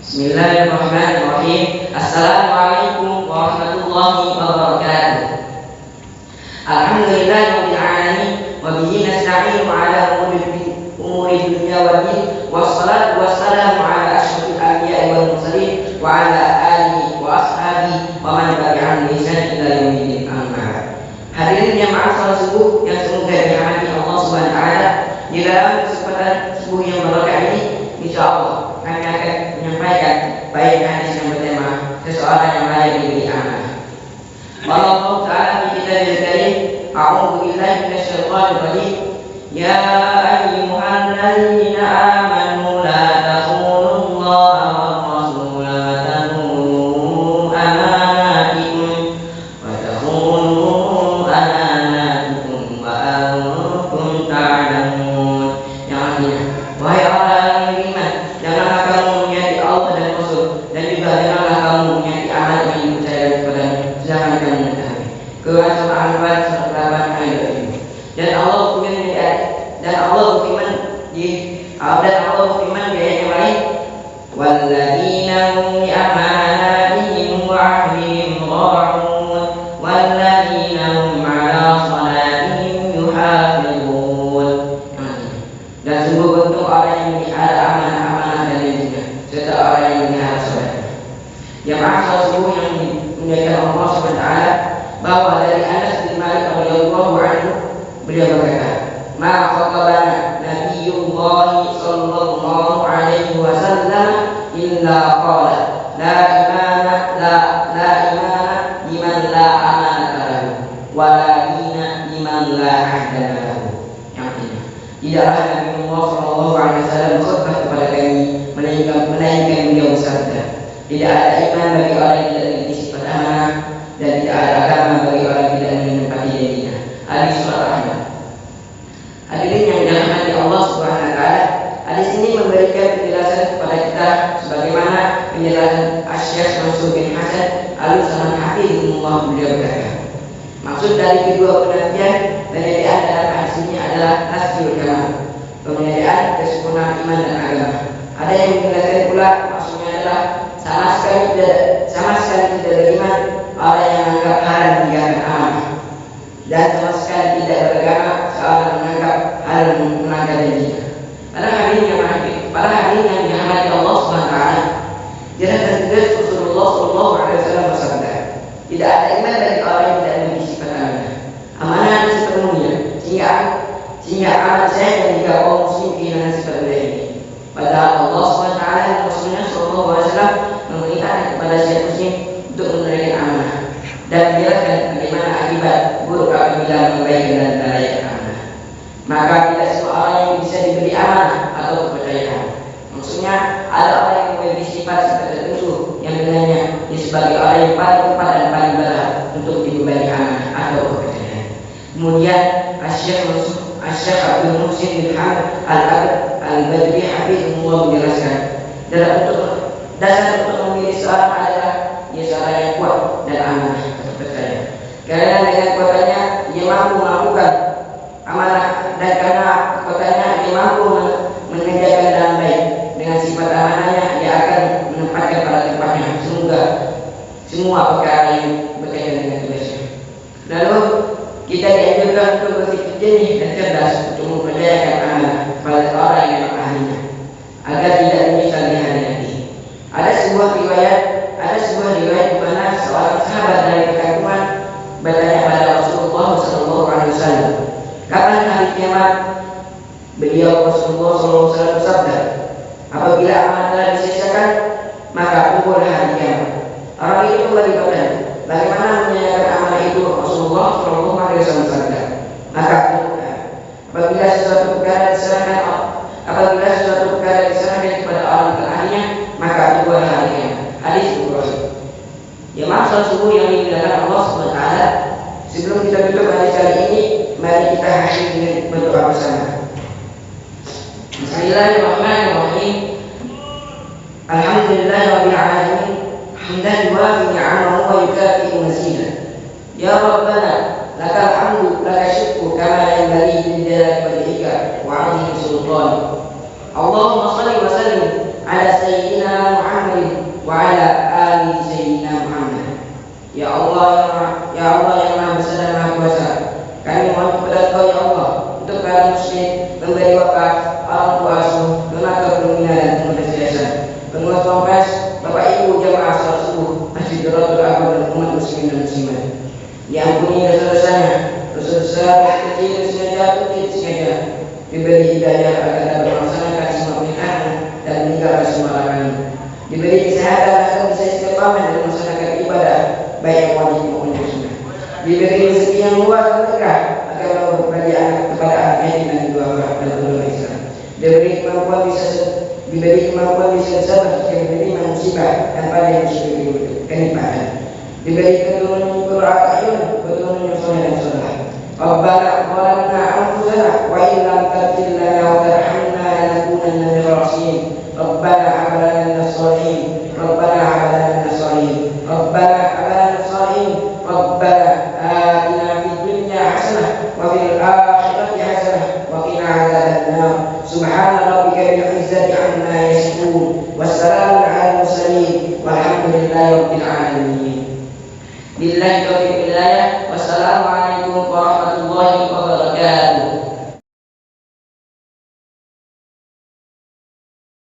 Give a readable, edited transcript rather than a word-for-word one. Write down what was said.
Bismillahirrahmanirrahim. Assalamualaikum warahmatullahi wabarakatuh. Alhamdulillahirabbil alamin wa bihi nasta'inu ala umuri dunya wad din wassalatu wassalamu ala asyrofil anbiya'i wal mursalin wa ala alihi wa ashabihi wa man tabi'ahum bi ihsan ila yaumil qiyamah. Hadirin yang ma'asyiral subuh yang semoga dirahmati Allah Subhanahu wa taala, di dalam kesempatan subuh yang berkah ini insyaallah kami akan menyampaikan baik hadis yang bertema seseorang yang layak diberi amanah. Allah Ta'ala di kitabul karim, a'udzu billahi minasyaitonir rajim. Ya ayyuhalladzina amanu la takhunullaha war rasula wa takhunu amanatikum wa takhunu amanatikum wa antum ta'lamun. Yang artinya, wahai orang yang beriman, janganlah kamu menyakiti Allah dan Rasul, dan juga janganlah kamu menyakiti amanat yang dipercayakan kepadamu sedangkan kamu mengetahui. Quran surah Al-Anfal surah 8 ayat 2. Dan Allah berfirman di ayat yang lain, walladzina hum li amanatihim wa ahdihim ra'un walladzina hum 'ala salatihim yuhafizun. Dan sungguh bentuk orang yang melihara amanah-amanah dan janjinya serta orang yang melihara salat. Yang maksud subuh yang dimuliakan Allah Subhanahu wa taala, bahwa dari Anas bin Malik radhiyallahu anhu, beliau berkata, ma khatabana Nabiullah sallallahu alaihi wasallam illa qala la imana liman la amanata lahu wa la dina liman la ahda lahu. Yang artinya, tidaklah Nabi Muhammad sallallahu alaihi wasallam khutbah kepada kami menaikkan beliau bersabda, tidak ada iman bagi orang yang tidak memiliki sifat amanah, dan tidak ada agama bagi orang yang tidak menempati janjinya. Hadis surah Al-Ahzab. Hadirin yang dirahmati Allah Subhanahu wa taala, hadis ini memberikan penjelasan kepada kita sebagaimana penjelasan Asy-Syaikh Mansur bin Hasan Al-Utsman hafizahullah, beliau berkata, maksud dari kedua penyediaan dalam hadis ini adalah tasbihul kamal, penyediaan kesempurnaan iman dan agama. Ada yang menjelaskan pula maksudnya adalah sama sekali tidak beriman orang yang menganggap haram meninggalkan amanah, dan sama sekali tidak beragama seorang menganggap hal melanggar janjinya. Para hadirin yang dirahmati Allah Subhanahu wa taala, jelas dan tegas Rasulullah sallallahu alaihi wasallam bersabda, tidak ada iman bagi orang yang tidak memiliki sifat amanah sepenuhnya, sehingga amat saya dan juga kaum muslim kehilangan sifat mulia ini. Padahal Allah Subhanahu wa taala dan Rasulnya sallallahu alaihi wasallam memerintahkan kepada setiap muslim untuk menunaikan amanah dan menjelaskan bagaimana akibat buruk apabila mengabaikan dan melalaikan amanah. Maka tidak semua orang yang bisa diberi amanah atau kepercayaan. Maksudnya ada orang yang memiliki sifat tertentu yang dengannya dia sebagai orang yang paling tepat dan paling berat untuk diberi amanah atau kepercayaan. Kemudian Asy-Syaikh Abdul Muhsin bin Hamd Al-Abd Al-Badri hafizahullah menjelaskan, dasar untuk memilih seorang adalah dia seorang yang kuat dan amanah atau percaya. Karena dengan kuatannya dia mampu melakukan amanah, dan karena kekuatannya dia mampu mengerjakan dengan baik. Dengan sifat amanahnya dia akan menempatkan pada tempatnya semua perkara yang berkaitan dengan tugasnya. Lalu kita dianjurkan untuk berpikir jernih dan cerdas untuk mempercayakan amanah pada orang yang ahlinya, agar tidak menyesal di hari nanti. Ada sebuah riwayat di mana seorang sahabat dari kekaguman bertanya pada Rasulullah sallallahu alaihi wasallam, kapan hari kiamat? Beliau Rasulullah sallallahu alaihi wasallam bersabda, apabila amanah telah disia-siakan, maka kumpullah hari kiamat. Orang itu kembali bertanya, bagaimana menyanyiakan amanah itu? Rasulullah sallallahu alaihi wasallam bersabda, maka apabila sesuatu perkara diserahkan kepada orang terahlinya, maka kumpullah hari kiamat. Hadis Bukhari. Ya maksud subuh yang dimuliakan Allah Subhanahu wa taala, sebelum kita tutup hadis kali ini, mari kita akhiri dengan berdoa bersama. Bismillahirrahmanirrahim. Alhamdulillahirabbil alamin, hamdan yuwafi ni'amahu wa yukafi'u mazidah. Ya Rabbana, lakal hamdu, lakal syukru kama yanbaghi li jalali wajhika wa 'azimi sultanik. Allahumma shalli wa sallim ala sayyidina Muhammad sidratul akbar umat muslimin dan muslimat. Diampuni dosa-dosanya, dosa-dosa kecil sengaja atau tidak sengaja. Diberi hidayah agar dapat melaksanakan semua perintahnya dan meninggalkan semua larangannya. Diberi kesehatan agar bisa istiqamah dan melaksanakan ibadah baik yang wajib maupun yang sunnah. Diberi rezeki yang luas dan tegak agar mau berbagi anak kepada anaknya dan dua orang dalam agama Islam. Diberi kemampuan bisa sabar jika menerima musibah tanpa ada yang musibah kenikmatan. Diberi keturunan Qur'an, keturunan yang soleh dan soleh. Rabbana zalamna anfusana wa in lam taghfir lana wa tarhamna lanakunanna minal khasirin. Rabbana hab lana minas shalihin. Rabbana hab lana minas shalihin. Rabbana hab lana minas shalihin. Rabbana atina fid dunya hasanah wa fil akhirati hasanah wa qina adzabannar. Subhana rabbika bil izzati amma yasifun. Wassalamun 'alal mursalin walhamdulillahi rabbil alamin. Billahi taufiq hidayah. Wassalamualaikum warahmatullahi wabarakatuh.